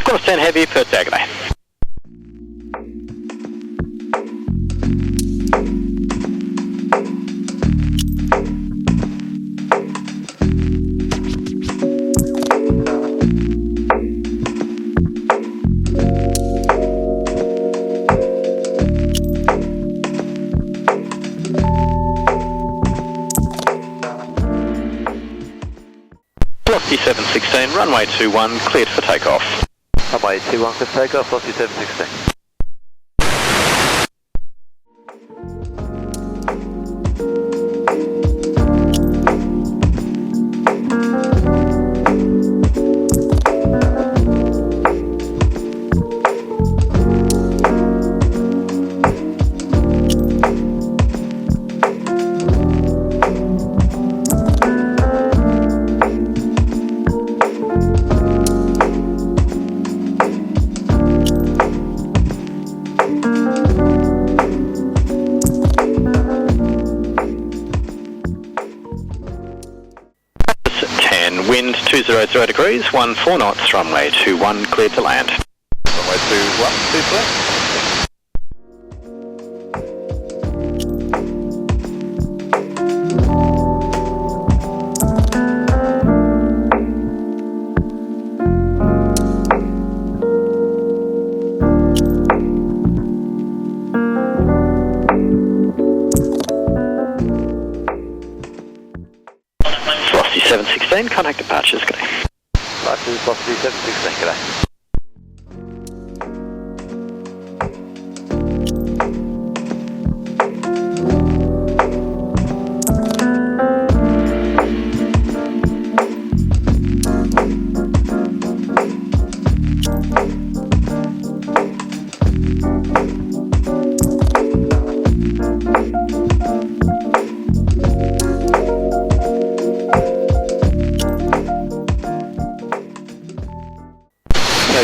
Qantas 10 Heavy, Perth Airport. Velocity 716, runway 21, cleared for takeoff. Runway 21 for takeoff, velocity 716. Wind 200 degrees, 14 knots, runway 21, cleared to land. Runway 21, clear to land. Velocity 716, contact departures, good day. Departures, velocity 716, good day.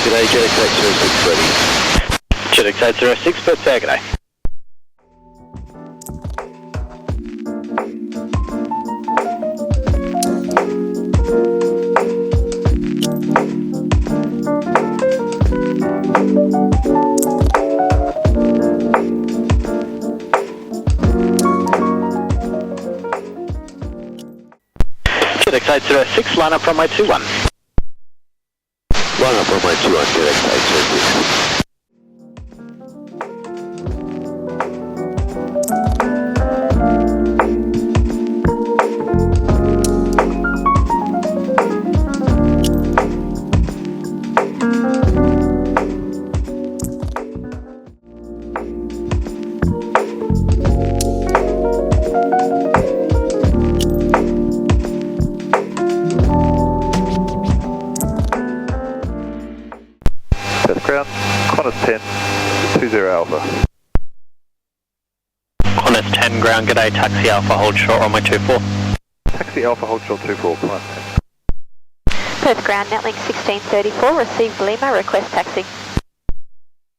Good day, JetX 806 ready. JetX 806, Perth Air, good day. JetX 806, line up runway 21. Line up runway 21, JetX 806. Ground, Qantas 10, 20 Alpha. Qantas 10, ground, good day, taxi Alpha, hold short, runway 24. Taxi Alpha, hold short 24, Qantas 10. Perth ground, Netlink 1634, received Lima, request taxi.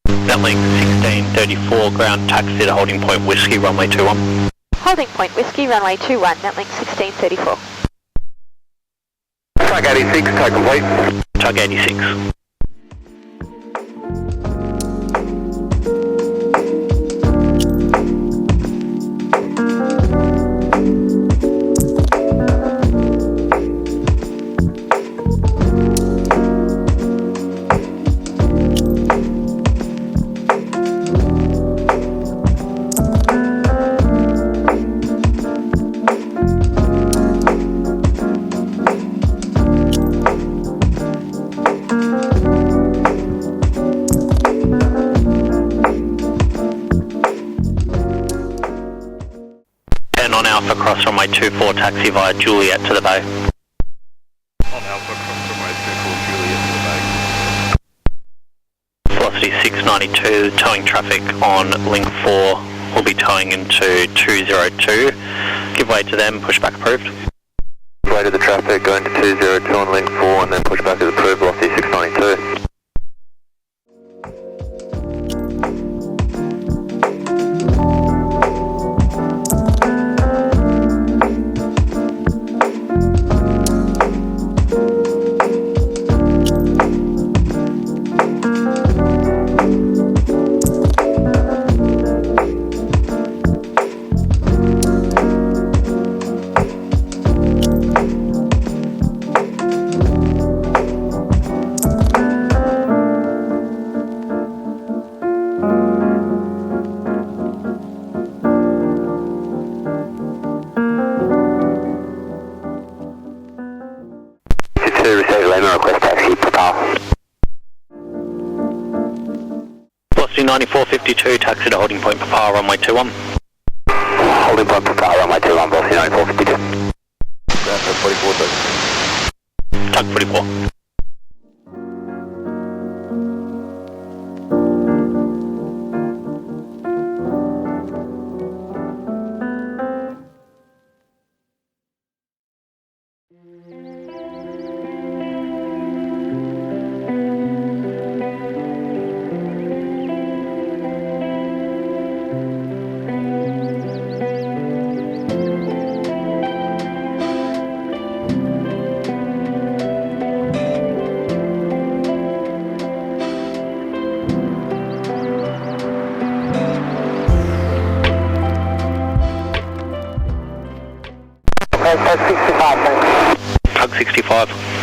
Netlink 1634, ground, taxi to holding point whiskey, runway 21. Holding point whiskey, runway 21, Netlink 1634. Tug 86, tug complete. Tug 86. On Alpha, cross runway 24, taxi via Juliet to the bay. 692, towing traffic on link 4 will be towing into 202. Give way to them, pushback approved. Give way to the traffic, go into 202 on link 4 and then pushback is approved, velocity 692. Velocity 9452, taxi to holding point Papa, runway 21. Holding point Papa, runway 21, velocity 9452. Ground 44, Tug 44. Tug 65, thanks. Tug 65.